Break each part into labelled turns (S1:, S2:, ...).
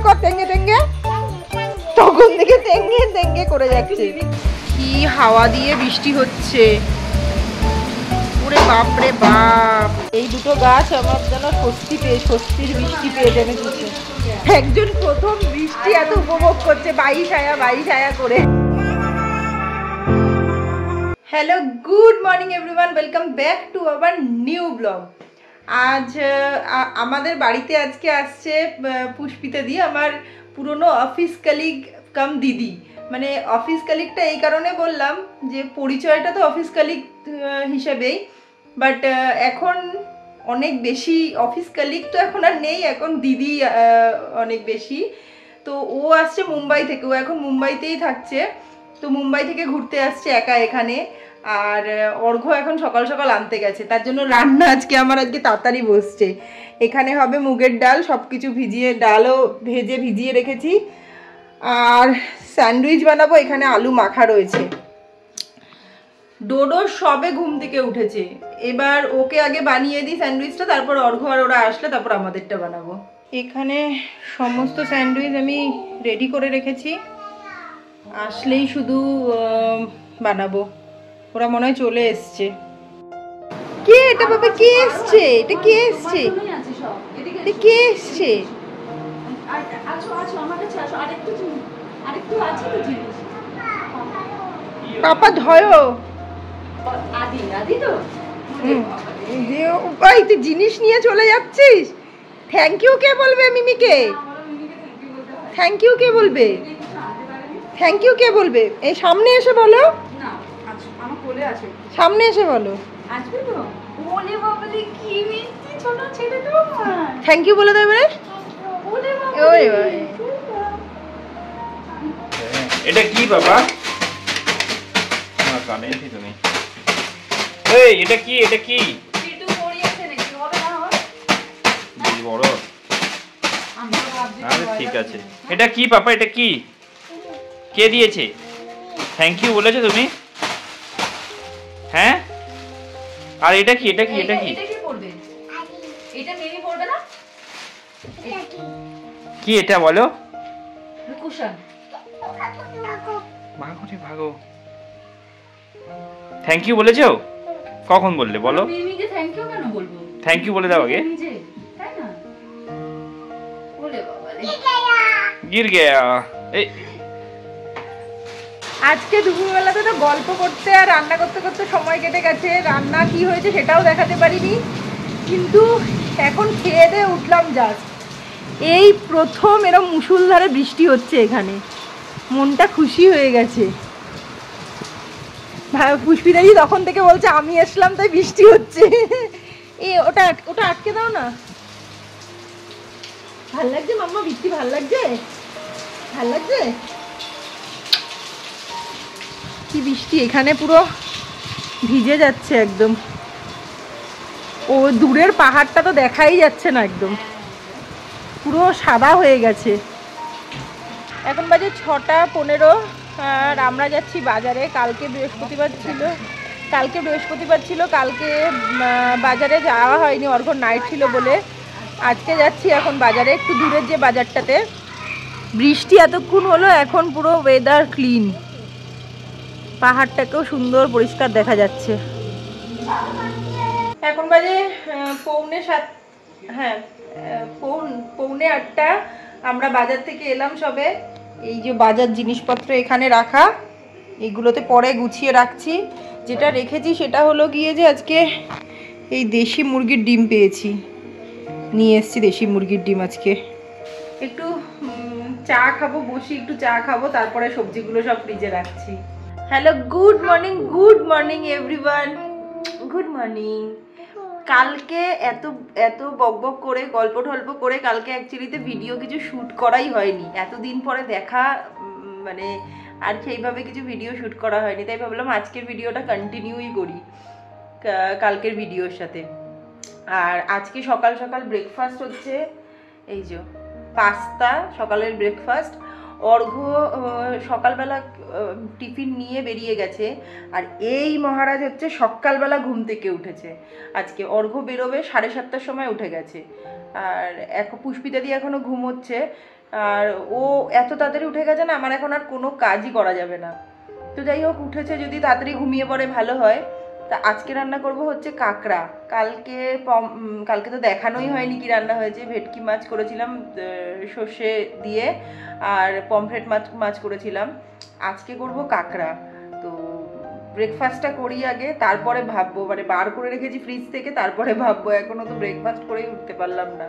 S1: কর তেঙ্গে তেঙ্গে, তখন থেকে তেঙ্গে তেঙ্গে করে যাচ্ছে। কি হাওয়া দিয়ে বৃষ্টি হচ্ছে, ওরে বাপ রে বাপ। এই দুটো গাছ আমার যেন স্বস্তির বৃষ্টি পেয়ে যেন কিছু। একজন প্রথম বৃষ্টি এত উপভোগ করছে বাড়ি ছায়া করে। Hello, good morning everyone, welcome back to our new blog. আজ আমাদের বাড়িতে আজকে আসছে পুষ্পিতা দি, আমার পুরনো অফিস কালিগ কাম দিদি। মানে অফিস কালিগটা এই কারণে বললাম যে পরিচয়টা তো অফিস কালিগ হিসেবেই, বাট এখন অনেক বেশি অফিস কালিগ তো এখন আর নেই, এখন দিদি অনেক বেশি। তো ও আসছে মুম্বাই থেকে, ও এখন মুম্বাইতেই থাকছে। তো মুম্বাই থেকে ঘুরতে আসছে একা এখানে। আর অর্ঘ্য এখন সকাল সকাল আনতে গেছে, তার জন্য রান্না আজকে তাড়াতাড়ি বসছে। এখানে হবে মুগের ডাল, সব কিছু ডালও ভিজিয়ে রেখেছি। আর স্যান্ডউইচ বানাবো, এখানে আলু মাখা রয়েছে। ডোডো সবে ঘুম থেকে উঠেছে, এবার ওকে আগে বানিয়ে দিই স্যান্ডউইচটা, তারপর অর্ঘ্য আর ওরা আসলে তারপর আমাদেরটা বানাবো। এখানে সমস্ত স্যান্ডউইচ আমি রেডি করে রেখেছি, আসলেই শুধু বানাবো। ওরা মনে হয় চলে এসছে। কে এটা বাবা? কে এসছে? এটা কে এসছে? এটা কে এসছে? পাপা ধয়ো। তুই জিনিস নিয়ে চলে যাচ্ছিস? থ্যাংক ইউ কে বলবে মিমিকে? থ্যাংক ইউ কে বলবে? থ্যাংক ইউ কে বলবে? এই সামনে এসে বলো, সামনে এসে বলো। থ্যাংক ইউ বলে দেবে।
S2: এটা কি বাবা? কানে তুমি এই এটা কি? এটা কি বড়? আরে ঠিক আছে। এটা কি পাপা? এটা কি? কে দিয়েছে? থ্যাংক ইউ বলেছো তুমি? হ্যাঁ। আর এটা কি? এটা কি? এটা কি?
S3: এটা মিমি পড়বে না?
S2: কি এটা বলো?
S3: কুশন।
S2: ভাগো রে ভাগো। থ্যাংক ইউ বলেছো? কখন বললে বলো?
S3: মিমিকে থ্যাংক ইউ কেন বলবো?
S2: থ্যাংক ইউ বলে দাও আগে।
S3: নিজে তাই না? বলে বাবা রে।
S2: গির গয়া। এই
S1: আজকে দুপুরবেলাতে তো গল্প করতে আর রান্না করতে করতে সময় কেটে গেছে। রান্না কি হয়েছে সেটাও দেখাতে পারিনি, কিন্তু এখন খেয়ে দিয়ে উঠলাম জাস্ট। এই প্রথম এরকম মুষলধারে বৃষ্টি হচ্ছে এখানে, মনটা খুশি হয়ে গেছে। পুষ্পিতাজি তখন থেকে বলছে আমি আসলাম তাই বৃষ্টি হচ্ছে। ওটা আটকে দাও না। ভাল লাগছে মাম্মা? বৃষ্টি ভাল লাগছে? ভাল লাগছে? কি বৃষ্টি এখানে, পুরো ভিজে যাচ্ছে একদম। ও দূরের পাহাড়টা তো দেখাই যাচ্ছে না, একদম পুরো সাদা হয়ে গেছে। এখন বাজে 6:15 আর আমরা যাচ্ছি বাজারে। কালকে বৃহস্পতিবার ছিল, কালকে বাজারে যাওয়া হয়নি, অর্ঘ্যর নাইট ছিল বলে। আজকে যাচ্ছি এখন বাজারে, একটু দূরের যে বাজারটাতে। বৃষ্টি এতক্ষণ হলো, এখন পুরো ওয়েদার ক্লিন, পাহাড়টাকেও সুন্দর পরিষ্কার দেখা যাচ্ছে। এখন বাজে 7:45, হ্যাঁ 7:45। আমরা বাজার থেকে এলাম সবে। এই যে বাজার জিনিসপত্র এখানে রাখা, এগুলোতে পরে গুছিয়ে রাখছি। যেটা রেখেছি সেটা হলো গিয়ে যে আজকে এই দেশি মুরগির ডিম পেয়েছি, নিয়ে এসেছি দেশি মুরগির ডিম। আজকে একটু চা খাবো, বসি একটু চা খাবো, তারপরে সবজিগুলো সব ফ্রিজে রাখছি। Hello, good morning everyone, good morning. কালকে এত বকবক করে গল্প টল্প করে কালকে অ্যাকচুয়ালিতে ভিডিও কিছু শ্যুট করাই হয়নি। এতদিন পরে দেখা, মানে আর সেইভাবে কিছু ভিডিও শ্যুট করা হয়নি, তাই ভাবলাম আজকের ভিডিওটা কন্টিনিউই করি কালকের ভিডিওর সাথে। আর আজকে সকাল সকাল ব্রেকফাস্ট হচ্ছে এই যে পাস্তা, সকালের ব্রেকফাস্ট। অর্ঘ্য সকালবেলা টিফিন নিয়ে বেরিয়ে গেছে, আর এই মহারাজ হচ্ছে সকালবেলা ঘুম থেকে উঠেছে। আজকে অর্ঘ্য বেরোবে 7:30টার সময় উঠে গেছে, আর পুষ্পিতা দি এখনও ঘুমোচ্ছে। আর ও এত তাড়াতাড়ি উঠে গেছে না, আমার এখন আর কোনো কাজই করা যাবে না। তো যাই হোক, উঠেছে, যদি তাড়াতাড়ি ঘুমিয়ে পড়ে ভালো হয়। তা আজকে রান্না করব হচ্ছে কাঁকড়া। কালকে তো দেখানোই হয়নি কি রান্না হয়েছে। ভেটকি মাছ করেছিলাম সর্ষে দিয়ে, আর পমফ্রেট মাছ করেছিলাম। আজকে করব কাঁকড়া। তো ব্রেকফাস্টটা করি আগে, তারপরে ভাববো, মানে বার করে রেখেছি ফ্রিজ থেকে, তারপরে ভাববো। এখনো তো ব্রেকফাস্ট করেই উঠতে পারলাম না।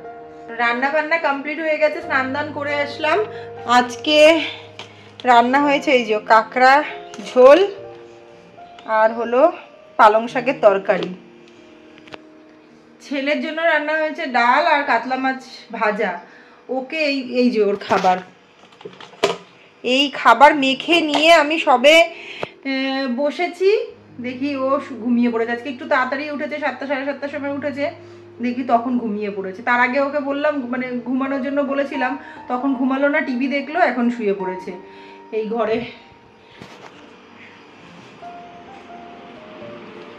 S1: রান্না বান্না কমপ্লিট হয়ে গেছে, স্নান দান করে আসলাম। আজকে রান্না হয়েছে এই যে কাঁকড়া ঝোল, আর হলো পালং শাকের তরকারি। ছেলের জন্য রান্না হয়েছে ডাল আর কাতলা মাছ ভাজা। ওকে এই যে ওর খাবার, এই খাবার মেখে নিয়ে আমি সবে বসেছি। দেখি ও ঘুমিয়ে পড়েছে। আজকে একটু তাড়াতাড়ি উঠেছে, 7টা সাড়ে 7টার সময় উঠেছে। দেখি তখন ঘুমিয়ে পড়েছে। তার আগে ওকে বললাম, মানে ঘুমানোর জন্য বলেছিলাম, তখন ঘুমালো না, টিভি দেখলো, এখন শুয়ে পড়েছে এই ঘরে।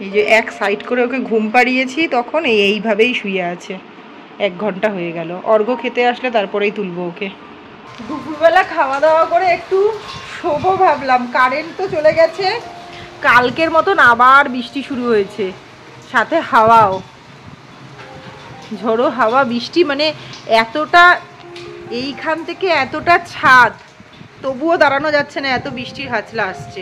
S1: এই যে এক সাইড করে ওকে ঘুম পাড়িয়েছি, তখন এইভাবেই শুয়ে আছে। 1 ঘন্টা হয়ে গেল। অর্ঘ্য খেতে আসলে তারপরেই তুলবো ওকে। দুপুরবেলা খাওয়া দাওয়া করে একটু শোবো ভাবলাম, কারেন্ট তো চলে গেছে। কালকের মতন আবার বৃষ্টি শুরু হয়েছে, সাথে হাওয়াও, ঝোড়ো হাওয়া বৃষ্টি। মানে এতটা, এইখান থেকে এতটা ছাদ, তবুও দাঁড়ানো যাচ্ছে না, এত বৃষ্টির হাতলা আসছে।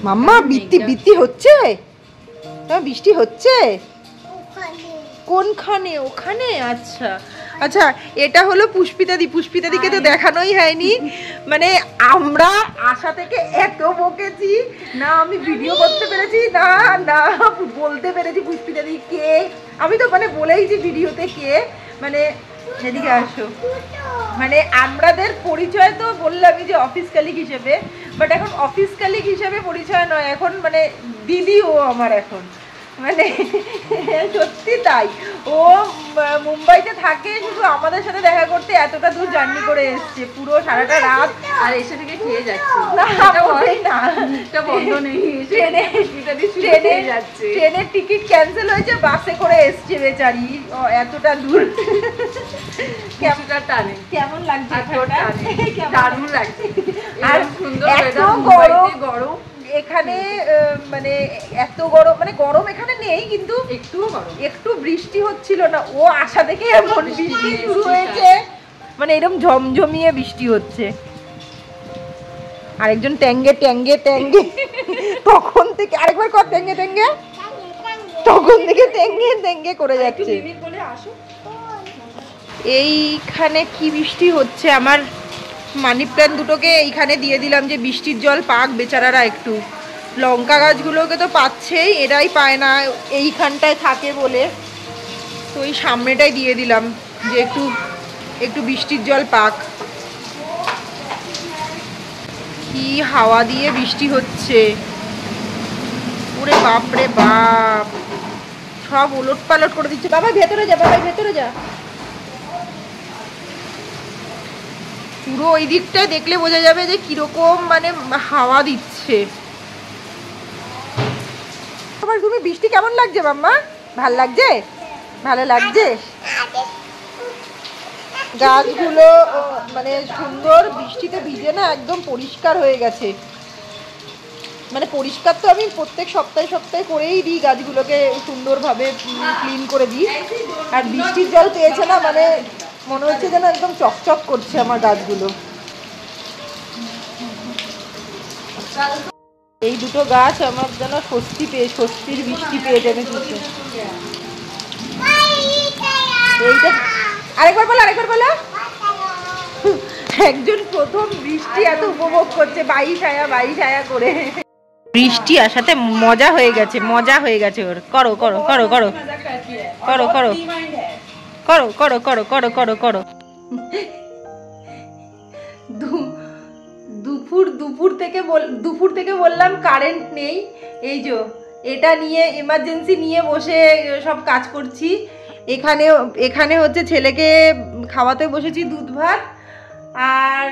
S1: মাম্মা বৃষ্টি হচ্ছে? বৃষ্টি হচ্ছে কোনখানে? ওখানে? আচ্ছা আচ্ছা, এটা হলো পুষ্পিতাদিকে তো দেখানোই হয়নি। মানে আমরা আশা থেকে এত বকেছি না, আমি ভিডিও করতে পেরেছি না, না বলতে পেরেছি পুষ্পিতাদি কে। আমি তো মানে বলেইছি ভিডিওতে কে, মানে এদিকে আসো। মানে আমাদের পরিচয় তো বললামই যে অফিস কালিগ হিসেবে, বাট এখন অফিস কালিগ হিসেবে পরিচয় নয়, এখন মানে দিদি ও আমার এখন, মানে সত্যি তাই। ও মুম্বাইতে থাকে, শুধু আমাদের সাথে দেখা করতে এতটা দূর জার্নি করে এসছে, পুরো সারাটা রাত।
S3: আর এসে থেকে খেয়ে যাচ্ছে
S1: না, মোটেই না,
S3: এটা বন্ধ নেই,
S1: ট্রেনের টিকিট ক্যান্সেল হয়েছে, বাসে করে এসছে বেচারি এতটা দূর।
S3: টানে
S1: কেমন লাগছে?
S3: দারুণ লাগছে।
S1: আর
S3: সুন্দর
S1: এত
S3: গরম
S1: এখানে, মানে এত গরম, মানে গরম এখানে নেই, কিন্তু একটু বৃষ্টি হচ্ছিল না। ও আশা থেকে এমন বৃষ্টি শুরু হয়েছে, মানে এরকম ঝমঝমিয়ে বৃষ্টি হচ্ছে। আরেকজন ট্যাঙ্গে ট্যাঙ্গে ট্যাঙ্গে, তখন থেকে আরেকবার কর ট্যাঙ্গে ট্যাঙ্গে, তখন থেকে ট্যাঙ্গে ট্যাঙ্গে করে যাচ্ছে। এইখানে কি বৃষ্টি হচ্ছে! আমার মানি প্ল্যান্ট দুটোকে এইখানে দিয়ে দিলাম যে বৃষ্টির জল পাক বেচারারা একটু। লঙ্কা গাছগুলোকে তো পাচ্ছেই, এরাই পায় না এইখানটায় থাকে বলে, তো এই সামনেটাই দিয়ে দিলাম যে একটু বৃষ্টির জল পাক। কি হাওয়া দিয়ে বৃষ্টি হচ্ছে, ওরে বাপ রে বাপ, সব ওলট পালট করে দিচ্ছে। বাবা ভেতরে যা, বাবা ভেতরে যা। পুরো ওই দিকটায় দেখলে বোঝা যাবে যে কিরকম মানে হাওয়া দিচ্ছে। তোমার তুমি বৃষ্টি কেমন লাগছে মাম্মা? ভাল লাগছে? ভালো লাগছে? গাছগুলো মানে সুন্দর, বৃষ্টিতে ভিজে না একদম পরিষ্কার হয়ে গেছে। মানে পরিষ্কার তো আমি প্রত্যেক সপ্তাহে করেই দিই, গাছগুলোকে সুন্দরভাবে ক্লিন করে দিই। আর বৃষ্টির জল পেয়েছে না, মানে মনে হচ্ছে যেন একদম চকচক করছে আমার গাছগুলো। এই দুটো গাছ আমার যেন স্বস্তির বৃষ্টি পেয়ে যাবে। এইটা আরেকবার বলো। একজন প্রথম বৃষ্টি এত উপভোগ করছে, বাই ছায়া করে। বৃষ্টি আসাতে মজা হয়ে গেছে ওর। করো দুপুর থেকে বললাম কারেন্ট নেই, এই যে এটা নিয়ে এমার্জেন্সি নিয়ে বসে সব কাজ করছি। এখানে হচ্ছে ছেলেকে খাওয়াতে বসেছি দুধ ভাত। আর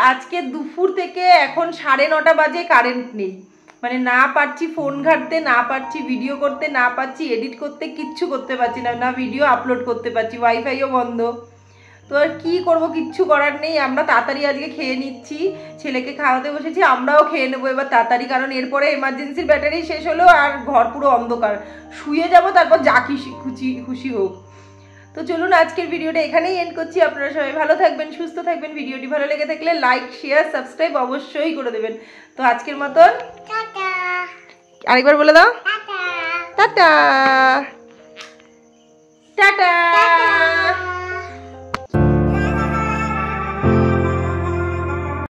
S1: আজকে দুপুর থেকে এখন 9:30 বাজে কারেন্ট নেই। মানে না পারছি ফোন ঘাঁটতে, না পারছি ভিডিও করতে, না পারছি এডিট করতে, কিচ্ছু করতে পারছি না, না ভিডিও আপলোড করতে পারছি, ওয়াইফাইও বন্ধ। তো আর কী করবো, কিচ্ছু করার নেই। আমরা তাড়াতাড়ি আজকে খেয়ে নিচ্ছি, ছেলেকে খাওয়াতে বসেছি, আমরাও খেয়ে নেবো এবার তাড়াতাড়ি, কারণ এরপরে এমার্জেন্সির ব্যাটারি শেষ হলো আর ঘর পুরো অন্ধকার। শুয়ে যাব, তারপর যা খুশি হোক। তো চলুন আজকের ভিডিওটা এখানেই এন্ড করছি। আপনারা সবাই ভালো থাকবেন, সুস্থ থাকবেন। ভিডিওটি ভালো লেগে থাকলে লাইক, শেয়ার, সাবস্ক্রাইব অবশ্যই করে দেবেন। তো আজকের মতন
S3: টাটা
S1: আরেকবার বলে দাও,
S3: টাটা
S1: টাটা টাটা।